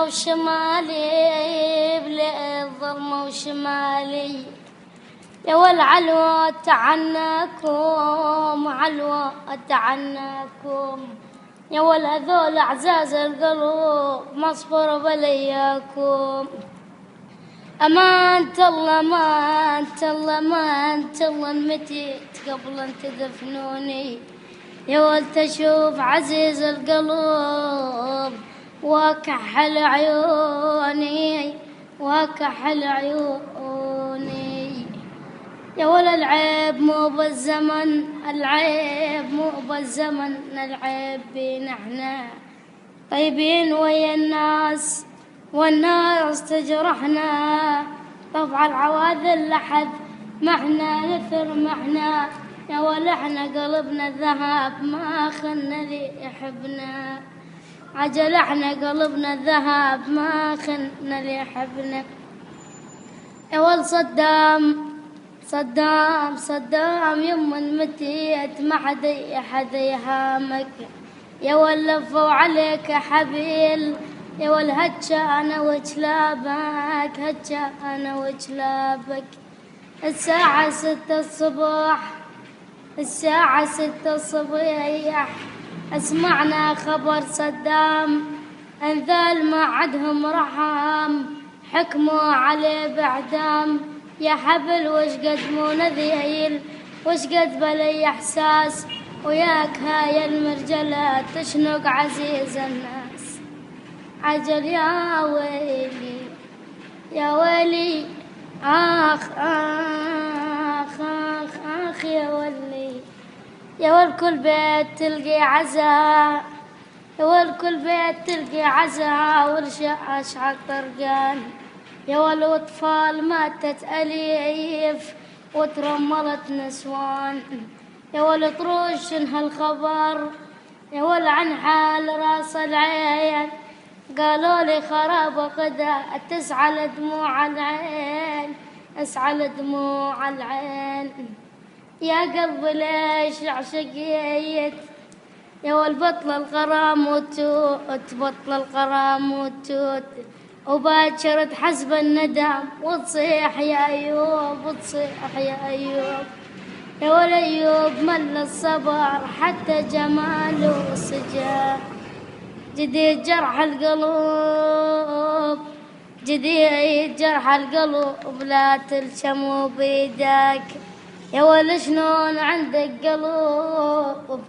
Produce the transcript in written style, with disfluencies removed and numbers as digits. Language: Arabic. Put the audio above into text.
ظلمة وشمالي بلا الظلمة وشمالي يا والعلوى تعناكم علوى تعناكم يا والهذول أعزاز القلوب مصبر بلياكم أمانة الله أمانة الله أمانة الله متيت قبل أن تدفنوني يا ولد أشوف عزيز القلوب وكحل عيوني وكحل عيوني يا ولا العيب مو بالزمن العيب مو بالزمن العيب بينا احنا طيبين ويا الناس والناس تجرحنا طبع العواذل لحد محنا نثر محنا يا ولا احنا قلبنا ذهب ما خلنا اللي يحبنا عجل احنا قلبنا ذهب ما خلنا اللي يحبنا يا ول صدام صدام صدام يما متيت ما حد يهامك يا ول لفوا عليك حبيل يا ول هجا انا وجلابك هجا انا وجلابك الساعة 6 الصبح الساعة 6 الصبيح اسمعنا خبر صدام انذال ما عدهم رحم حكموا عليه باعدام يا حبل وش قد مو نذيل وش قد بلي احساس وياك هاي المرجلة تشنق عزيز الناس عجل يا ويلي يا ويلي آخ آخ آخ آخ يا ولي يا والكل بيت تلقي عزاء يا والكل بيت تلقي عزاء والشاش عالطرقان يا والأطفال ماتت أليف وترملت نسوان يا والطروش هالخبر يا والعن حال راس العين قالوا لي خراب غدا تسعل دموع العين اسعل دموع العين يا قلبي ليش عشقيت يا والبطل الغرام وتوت بطل الغرام وتوت وباكر تحسب الندم وتصيح يا أيوب وتصيح يا أيوب يا والأيوب مل الصبر حتى جماله سجى جديد جرح القلوب جديد جرح القلوب لا تلشموا بيدك يا ول شلون عندك قلوب